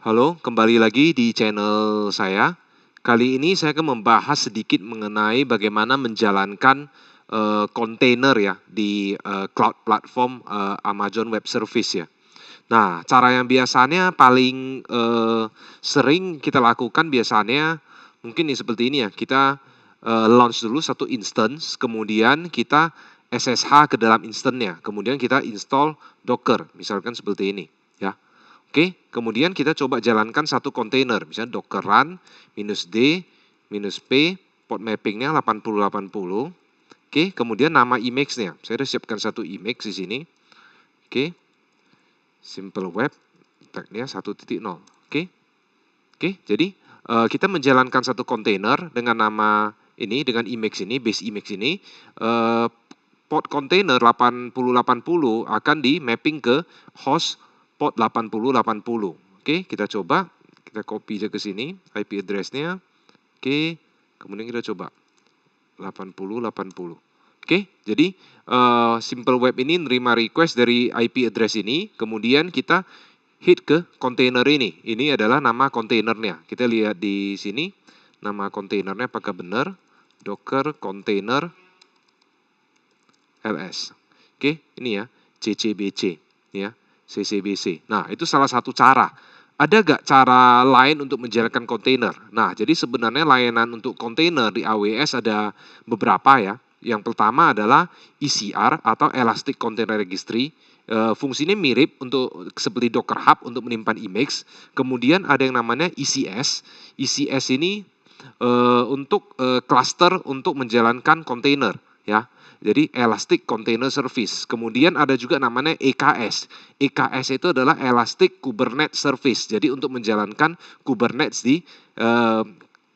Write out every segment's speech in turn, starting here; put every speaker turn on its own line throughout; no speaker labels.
Halo, kembali lagi di channel saya. Kali ini saya akan membahas sedikit mengenai bagaimana menjalankan, kontainer ya di, cloud platform, Amazon Web Service ya. Nah, cara yang biasanya paling, sering kita lakukan biasanya mungkin nih seperti ini ya, kita, launch dulu satu instance, kemudian kita SSH ke dalam instance-nya, kemudian kita install Docker, misalkan seperti ini, ya. Oke, kemudian kita coba jalankan satu kontainer, misalnya Docker run -d -p, port mapping-nya 8080. Oke, kemudian nama image-nya, saya sudah siapkan satu image di sini. Oke, simple web, tag-nya 1.0. Oke. Oke, jadi, kita menjalankan satu kontainer dengan nama ini, dengan image ini, base image ini, eee, port kontainer 8080 akan di-mapping ke host port 8080. Oke, kita coba, kita copy aja ke sini IP address-nya. Oke, kemudian kita coba 8080. Oke, jadi, simple web ini nerima request dari IP address ini, kemudian kita hit ke kontainer ini. Ini adalah nama kontainernya. Kita lihat di sini, nama kontainernya apakah benar, Docker container ls. Oke, ini ya, CCBC, ya, CCBC. Nah, itu salah satu cara. Ada nggak cara lain untuk menjalankan kontainer? Nah, jadi sebenarnya layanan untuk kontainer di AWS ada beberapa ya. Yang pertama adalah ECR atau Elastic Container Registry. Fungsinya mirip untuk seperti Docker Hub untuk menyimpan image. Kemudian ada yang namanya ECS. ECS ini untuk cluster untuk menjalankan kontainer ya. Jadi Elastic Container Service. Kemudian ada juga namanya EKS. EKS itu adalah Elastic Kubernetes Service. Jadi untuk menjalankan Kubernetes di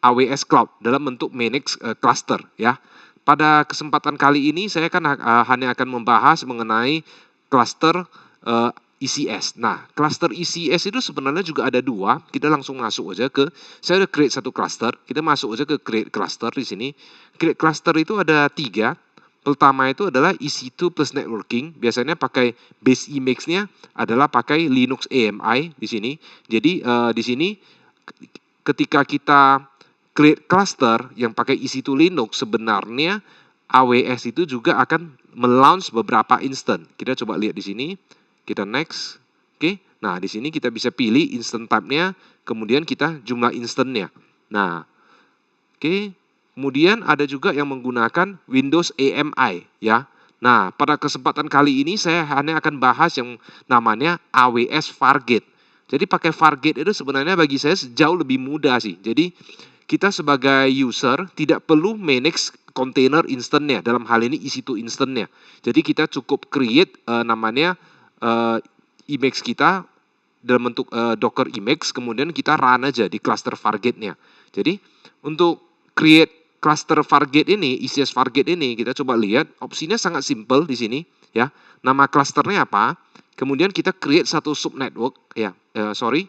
AWS Cloud dalam bentuk managed cluster ya. Pada kesempatan kali ini saya hanya akan membahas mengenai cluster ECS. Nah, cluster ECS itu sebenarnya juga ada dua. Kita langsung masuk aja ke, saya udah create satu cluster. Kita masuk aja ke create cluster di sini. Create cluster itu ada tiga. Pertama itu adalah EC2 plus networking. Biasanya pakai base image-nya adalah pakai Linux AMI di sini. Jadi di sini ketika kita create cluster yang pakai EC2 Linux, sebenarnya AWS itu juga akan melaunch beberapa instant. Kita coba lihat di sini. Kita next. Oke. Nah, di sini kita bisa pilih instant type-nya, kemudian kita jumlah instant-nya. Nah, oke. Kemudian ada juga yang menggunakan Windows AMI ya. Nah, pada kesempatan kali ini saya hanya akan bahas yang namanya AWS Fargate. Jadi pakai Fargate itu sebenarnya bagi saya jauh lebih mudah sih. Jadi kita sebagai user tidak perlu manage container instance-nya, dalam hal ini EC2 instance-nya. Jadi kita cukup create namanya image kita dalam bentuk Docker image, kemudian kita run aja di cluster Fargate-nya. Jadi untuk create cluster Fargate ini, ECS Fargate ini, kita coba lihat opsinya sangat simple di sini ya. Nama clusternya apa? Kemudian kita create satu subnetwork ya,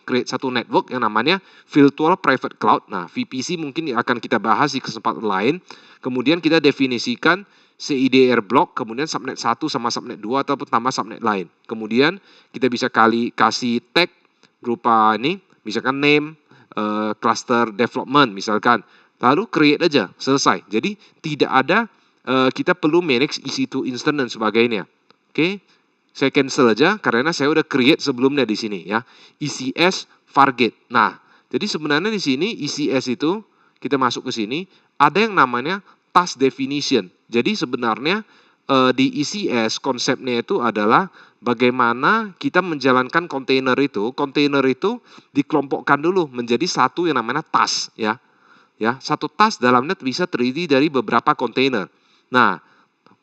create satu network yang namanya Virtual Private Cloud. Nah, VPC mungkin akan kita bahas di kesempatan lain. Kemudian kita definisikan CIDR block, kemudian subnet 1 sama subnet 2 ataupun tambah subnet lain. Kemudian kita bisa kasih tag berupa ini, misalkan name, cluster development misalkan. Lalu create aja, selesai. Jadi tidak ada kita perlu manage EC2 instance dan sebagainya. Oke, saya cancel aja karena saya udah create sebelumnya di sini ya. ECS Fargate. Nah, jadi sebenarnya di sini ECS itu kita masuk ke sini ada yang namanya task definition. Jadi sebenarnya di ECS konsepnya itu adalah bagaimana kita menjalankan kontainer itu. Kontainer itu dikelompokkan dulu menjadi satu yang namanya task ya. Ya, satu task dalamnya bisa terdiri dari beberapa kontainer. Nah,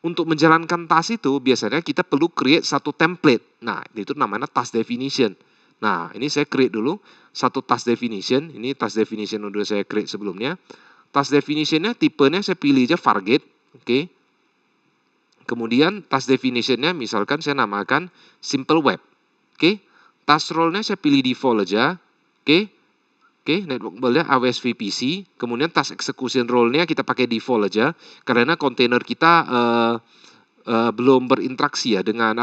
untuk menjalankan task itu biasanya kita perlu create satu template. Nah, itu namanya task definition. Nah, ini saya create dulu satu task definition. Ini task definition udah saya create sebelumnya. Task definition-nya tipenya saya pilih aja Fargate. Oke. Kemudian task definition-nya misalkan saya namakan simple web. Oke. Task role-nya saya pilih default aja. Oke. Oke, network role-nya AWS VPC, kemudian task execution role-nya kita pakai default aja, karena kontainer kita belum berinteraksi ya dengan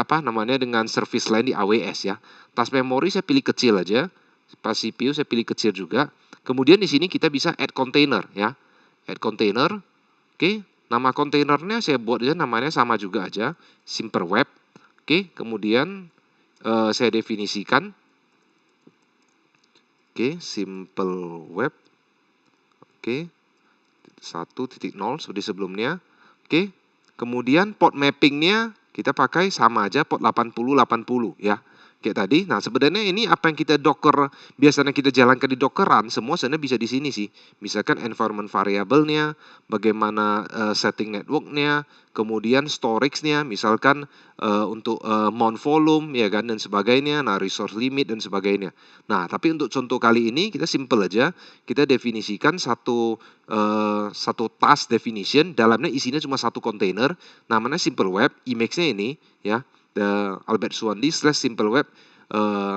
dengan service lain di AWS ya. Task memory saya pilih kecil aja, pas CPU saya pilih kecil juga. Kemudian di sini kita bisa add container ya. Add container. Oke, nama kontainernya saya buat aja namanya sama juga aja, simple web. Oke, kemudian saya definisikan. Oke, simple web. Oke. 1.0 seperti sebelumnya. Oke. Kemudian port mappingnya kita pakai sama aja port 8080 ya. Kayak tadi. Nah, sebenarnya ini apa yang kita Docker biasanya kita jalankan di Dockeran semua sebenarnya bisa di sini sih. Misalkan environment variable-nya, bagaimana setting network-nya, kemudian storage-nya, misalkan untuk mount volume ya kan dan sebagainya, nah resource limit dan sebagainya. Nah, tapi untuk contoh kali ini kita simple aja, kita definisikan satu task definition, dalamnya isinya cuma satu kontainer, namanya simple web, image-nya ini ya, the Albert Swandi / simple web,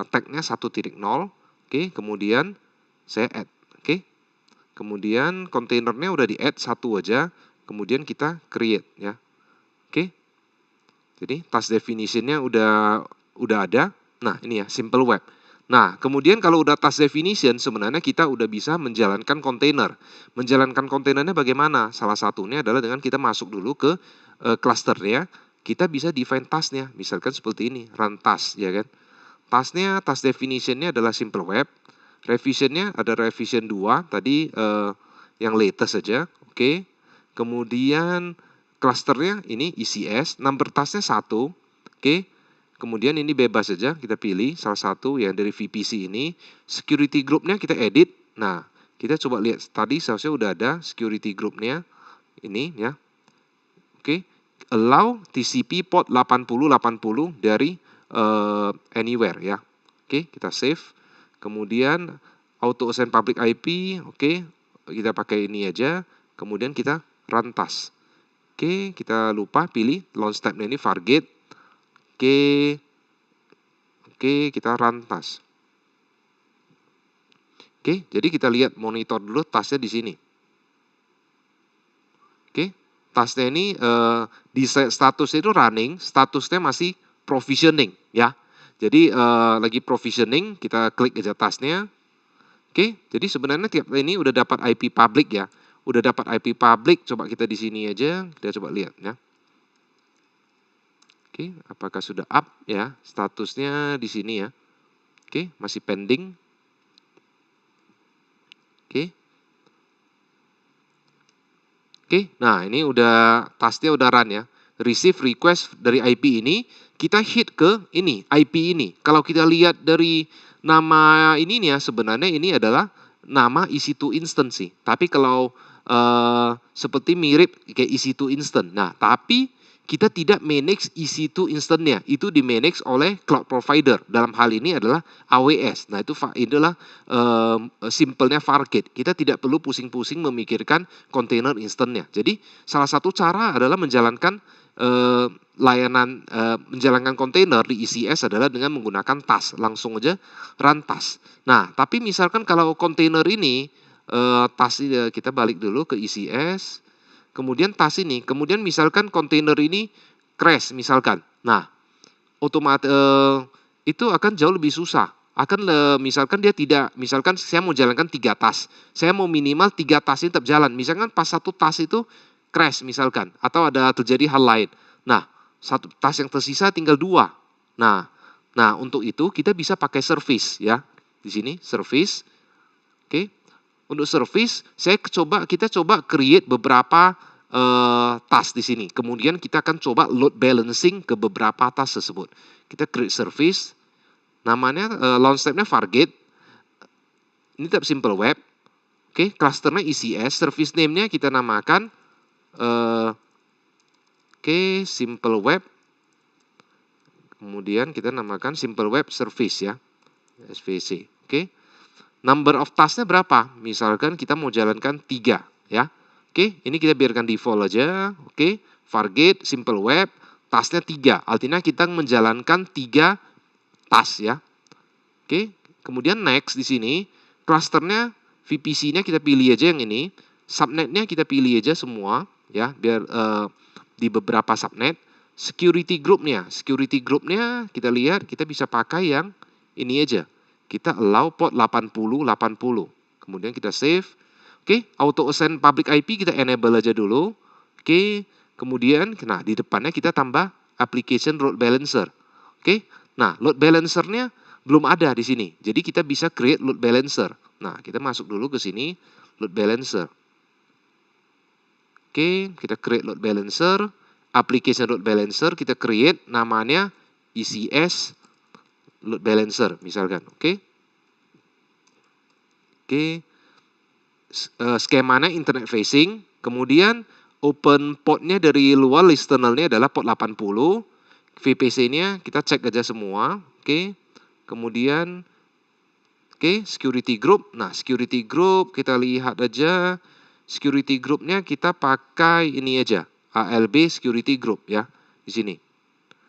tag-nya 1.0, oke, kemudian saya add, oke, kemudian kontainernya udah di add satu aja, kemudian kita create ya, oke, jadi task definition-nya udah ada, nah ini ya simple web. Nah, kemudian kalau udah task definition, sebenarnya kita udah bisa menjalankan kontainer. Menjalankan kontainernya bagaimana? Salah satunya adalah dengan kita masuk dulu ke cluster-nya, kita bisa define task-nya. Misalkan seperti ini, run task, ya kan? Task-nya, task definition-nya adalah simple web. Revision-nya ada revision 2, tadi yang latest saja, oke. Kemudian cluster-nya ini ECS, number task-nya 1, oke. Kemudian ini bebas saja, kita pilih salah satu yang dari VPC ini. Security group-nya kita edit. Nah, kita coba lihat tadi seharusnya udah ada security group-nya. Ini ya. Oke. Allow TCP port 8080 dari anywhere ya. Oke, kita save. Kemudian auto assign public IP, oke. Kita pakai ini aja. Kemudian kita run task. Oke, kita lupa pilih launch tab-nya ini Fargate. Oke, kita run task. Oke, jadi kita lihat monitor dulu tasknya di sini. Oke, tasknya ini di status itu running, statusnya masih provisioning ya. Jadi lagi provisioning, kita klik aja tasknya. Oke, jadi sebenarnya tiap ini udah dapat IP public ya. Udah dapat IP public, coba kita di sini aja, kita coba lihat ya. Oke, apakah sudah up ya statusnya di sini ya. Oke, masih pending. Oke. Oke, nah ini udah tasknya udah run ya. Receive request dari IP ini, kita hit ke ini, IP ini. Kalau kita lihat dari nama ini nih ya, sebenarnya ini adalah nama EC2 instance sih. Tapi kalau seperti mirip kayak EC2 instance. Nah, tapi kita tidak manage EC2 instance-nya. Itu di-manage oleh cloud provider. Dalam hal ini adalah AWS. Nah, itu adalah simpelnya Fargate. Kita tidak perlu pusing-pusing memikirkan kontainer instan-nya. Jadi, salah satu cara adalah menjalankan menjalankan kontainer di ECS adalah dengan menggunakan task. Langsung aja run task. Nah, tapi misalkan kalau kontainer ini, task kita balik dulu ke ECS. Kemudian task ini, kemudian misalkan kontainer ini crash misalkan. Nah, otomatis itu akan jauh lebih susah. Akan misalkan dia tidak, misalkan saya mau jalankan 3 task. Saya mau minimal 3 task ini tetap jalan. Misalkan pas satu task itu crash misalkan atau ada terjadi hal lain. Nah, satu task yang tersisa tinggal 2. Nah, untuk itu kita bisa pakai service ya. Di sini service. Oke. Untuk service, kita coba create beberapa task di sini. Kemudian kita akan coba load balancing ke beberapa task tersebut. Kita create service, namanya launch tab-nya Fargate. Ini tab simple web. Oke, clusternya ECS, service name-nya kita namakan simple web. Kemudian kita namakan simple web service ya. SVC. Oke. Number of task-nya berapa? Misalkan kita mau jalankan 3 ya. Oke, ini kita biarkan default aja. Oke, Fargate, simple web, task-nya 3. Artinya kita menjalankan 3 task ya. Oke, kemudian next di sini, clusternya VPC-nya kita pilih aja yang ini. Subnet-nya kita pilih aja semua ya, biar di beberapa subnet. Security group-nya kita lihat kita bisa pakai yang ini aja. kita allow port 80. Kemudian kita save. Oke, auto assign public IP kita enable aja dulu. Oke, kemudian nah di depannya kita tambah application load balancer. Oke. Nah, load balancernya belum ada di sini. Jadi kita bisa create load balancer. Nah, kita masuk dulu ke sini load balancer. Oke, kita create load balancer, application load balancer kita create namanya ECS load balancer misalkan. Oke. Oke. Skemanya internet facing, kemudian open portnya dari luar externalnya adalah port 80, VPC-nya kita cek aja semua, oke. Kemudian, oke, security group. Nah, security group kita lihat aja, security groupnya kita pakai ini aja, ALB security group ya, di sini.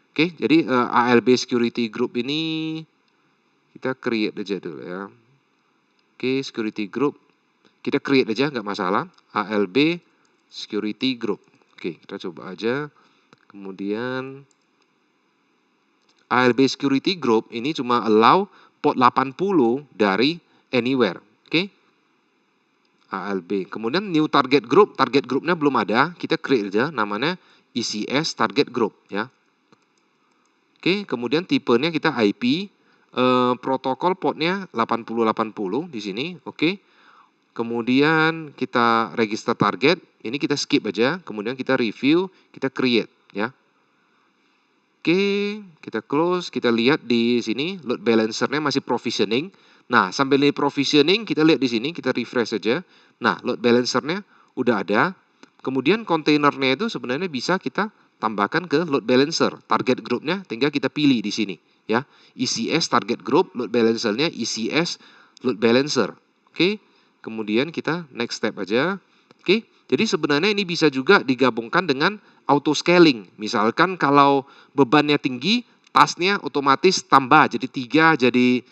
Oke, jadi ALB security group ini kita create aja dulu ya. Oke, security group. Kita create aja, nggak masalah. ALB security group. Oke, kita coba aja. Kemudian ALB security group ini cuma allow port 80 dari anywhere. Oke. ALB. Kemudian new target groupnya belum ada. Kita create aja namanya ECS target group ya. Oke, kemudian tipenya kita IP. Protokol portnya 8080 di sini. Oke. Kemudian kita register target, ini kita skip aja, kemudian kita review, kita create ya. Oke, kita close, kita lihat di sini load balancernya masih provisioning. Nah, sambil ini provisioning kita lihat di sini, kita refresh saja. Nah, load balancernya udah ada. Kemudian kontainernya itu sebenarnya bisa kita tambahkan ke load balancer. Target groupnya tinggal kita pilih di sini ya. ECS target group, load balancernya ECS load balancer. Oke. Kemudian kita next step aja. Oke, jadi sebenarnya ini bisa juga digabungkan dengan auto scaling. Misalkan kalau bebannya tinggi, tasnya otomatis tambah jadi 3 jadi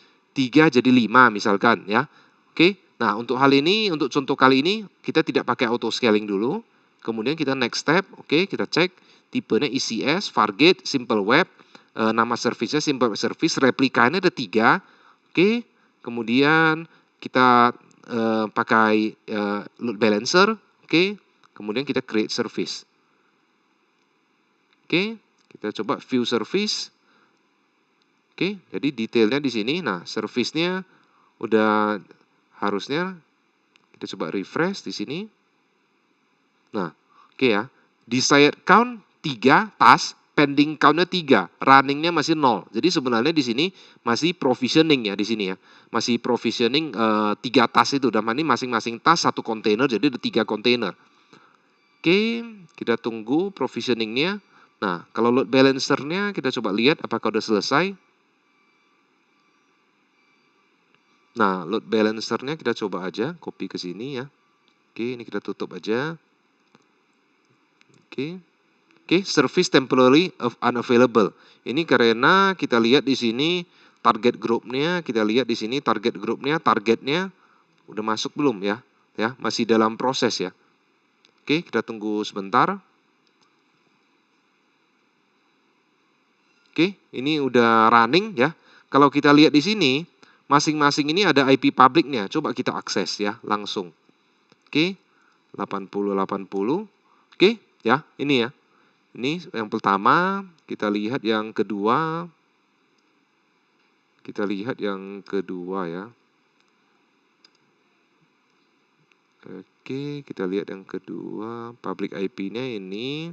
5 misalkan ya. Oke. Nah, untuk hal ini, untuk contoh kali ini kita tidak pakai auto scaling dulu. Kemudian kita next step. Oke, kita cek tipenya ECS, Fargate, Simple Web, nama service-nya Simple Service, replikanya ada 3. Oke. Kemudian kita pakai load balancer, oke. Kemudian kita create service. Oke, kita coba view service. Oke, jadi detailnya di sini. Nah, service-nya udah harusnya kita coba refresh di sini. Nah, oke ya. Desired count 3 task, pending count-nya 3, running-nya masih 0. Jadi sebenarnya di sini masih provisioning ya di sini ya. Masih provisioning 3 task itu, dan ini masing-masing task 1 kontainer, jadi ada 3 kontainer. Oke, kita tunggu provisioning-nya. Nah, kalau load balancer-nya kita coba lihat apakah udah selesai. Nah, load balancer-nya kita coba aja copy ke sini ya. Oke, ini kita tutup aja. Oke. Oke, service temporary unavailable. Ini karena kita lihat di sini target grupnya, kita lihat di sini target grupnya, targetnya udah masuk belum ya? Ya, masih dalam proses ya. Oke, kita tunggu sebentar. Oke, ini udah running ya. Kalau kita lihat di sini, masing-masing ini ada IP publiknya. Coba kita akses ya, langsung. Oke, 8080. Oke, ya, ini ya. Ini yang pertama, kita lihat yang kedua. Kita lihat yang kedua ya. Oke, kita lihat yang kedua. Public IP-nya ini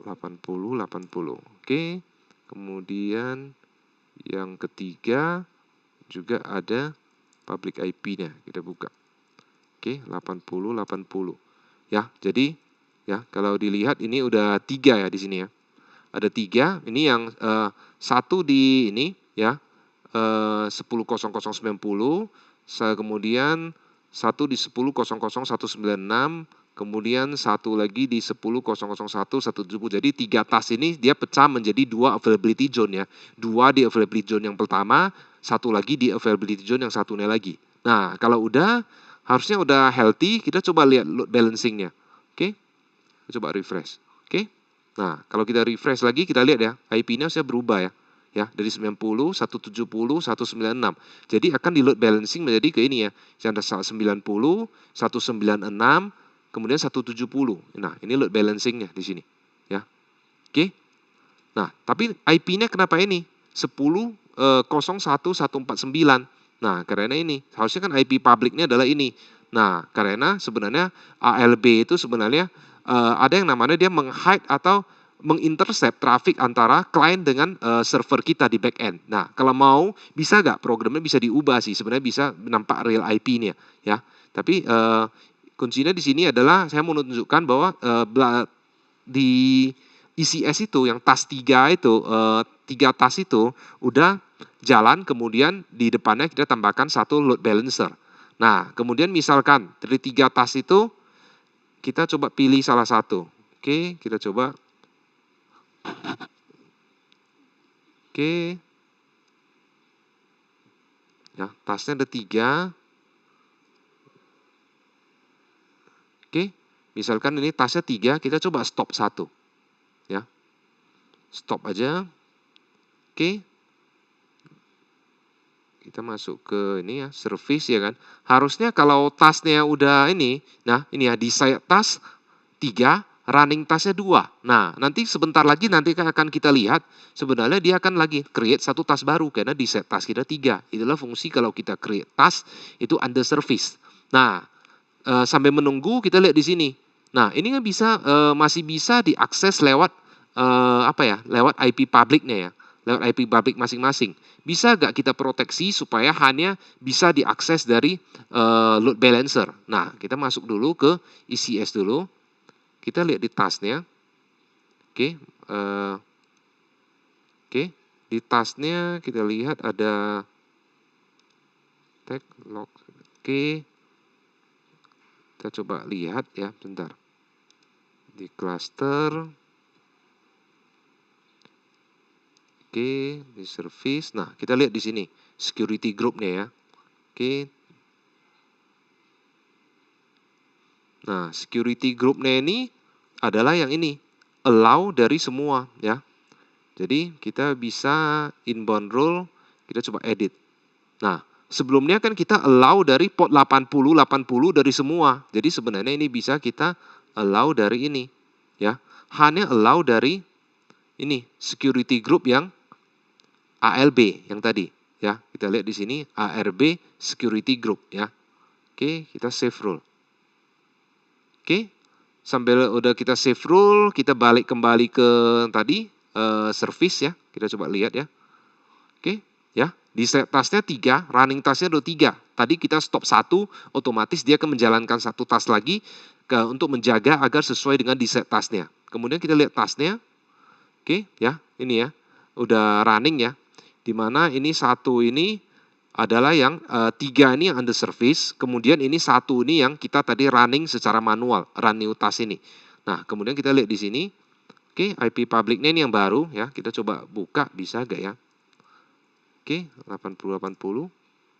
8080. Oke. Kemudian yang ketiga juga ada public IP-nya. Kita buka. Oke, 8080. Ya, jadi ya kalau dilihat ini udah 3 ya di sini ya. Ada 3, ini yang satu di ini ya 10.0090, kemudian satu di 10.00.196, kemudian satu lagi di 10.00.117. Jadi 3 task ini dia pecah menjadi 2 availability zone ya. 2 di availability zone yang pertama, satu lagi di availability zone yang satunya lagi. Nah, kalau udah harusnya udah healthy, kita coba lihat load balancing-nya. Oke. Coba refresh. Oke. Nah, kalau kita refresh lagi kita lihat ya, IP-nya sudah berubah ya. ya, dari 90, 170, 196. Jadi akan di load balancing menjadi ke ini ya, yang ada 90, 196, kemudian 170. Nah, ini load balancingnya di sini, ya. Oke. Nah, tapi IP-nya kenapa ini? 10.01.149. Nah, karena ini, harusnya kan IP publiknya adalah ini. Nah, karena sebenarnya ALB itu sebenarnya ada yang namanya dia meng-hide atau mengintercept traffic antara klien dengan server kita di back end. Nah, kalau mau bisa nggak programnya bisa diubah sih, sebenarnya bisa nampak real IP-nya ya. Tapi kuncinya di sini adalah saya mau menunjukkan bahwa di ECS itu yang task 3 itu 3 task itu udah jalan, kemudian di depannya kita tambahkan satu load balancer. Nah, kemudian misalkan dari 3 task itu kita coba pilih salah satu. Oke, kita coba. Oke. Ya, tasknya ada 3. Oke, misalkan ini tasknya 3, kita coba stop 1. Ya, stop aja. Oke, kita masuk ke ini ya, service ya kan. Harusnya kalau tasknya udah ini, nah ini ya, decide task 3, running tasknya 2. Nah, nanti sebentar lagi nanti akan kita lihat sebenarnya dia akan lagi create satu task baru karena decide task kita 3. Itulah fungsi kalau kita create task itu under service. Nah, sambil menunggu kita lihat di sini. Nah, ini kan bisa masih bisa diakses lewat apa ya? Lewat IP publiknya ya. Lewat IP publik masing-masing. Bisa nggak kita proteksi supaya hanya bisa diakses dari load balancer. Nah, kita masuk dulu ke ECS dulu. Kita lihat di tasknya. Oke, oke, di tasknya kita lihat ada tag log. Oke, kita coba lihat ya, bentar. Di cluster. Oke, di service. Nah, kita lihat di sini security groupnya ya. Oke. Nah, security groupnya ini adalah yang ini, allow dari semua ya. Jadi kita bisa inbound role, kita coba edit. Nah, sebelumnya kan kita allow dari port 80 dari semua. Jadi sebenarnya ini bisa kita allow dari ini ya. Hanya allow dari ini security group yang ALB yang tadi ya. Kita lihat di sini ARB security group ya. Oke, kita save rule. Oke. Sambil udah kita save rule, kita balik kembali ke tadi service ya. Kita coba lihat ya. Oke, ya. Di set tasknya 3, running tasknya ada 3. Tadi kita stop 1, otomatis dia akan menjalankan satu task lagi untuk menjaga agar sesuai dengan di set tasknya. Kemudian kita lihat tasknya. Oke, ya. Ini ya. Udah running ya. Di mana ini 1 ini adalah yang 3 ini yang under service, kemudian ini 1 ini yang kita tadi running secara manual, run new task ini. Nah, kemudian kita lihat di sini, oke, IP publiknya ini yang baru ya, kita coba buka, bisa gak ya? Oke, 80-80,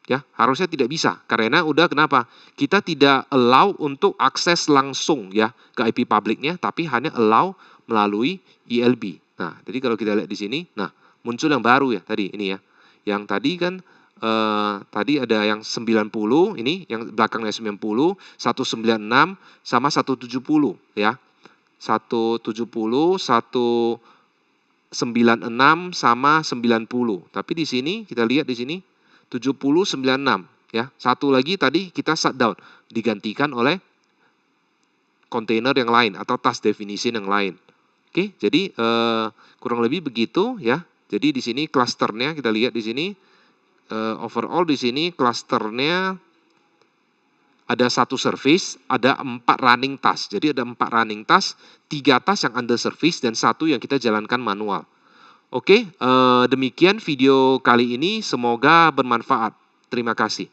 ya harusnya tidak bisa, karena udah kenapa? Kita tidak allow untuk akses langsung ya ke IP publiknya, tapi hanya allow melalui ELB. Nah, jadi kalau kita lihat di sini, nah muncul yang baru ya tadi ini ya. Yang tadi kan tadi ada yang 90, ini yang belakangnya 90, 196 sama 170 ya. 170, 196 sama 90. Tapi di sini kita lihat di sini 70 96 ya. Satu lagi tadi kita shutdown digantikan oleh kontainer yang lain atau task definition yang lain. Oke, jadi kurang lebih begitu ya. Jadi di sini klasternya kita lihat di sini overall di sini klasternya ada 1 service, ada 4 running task. Jadi ada 4 running task, 3 task yang under service dan 1 yang kita jalankan manual. Oke, demikian video kali ini, semoga bermanfaat. Terima kasih.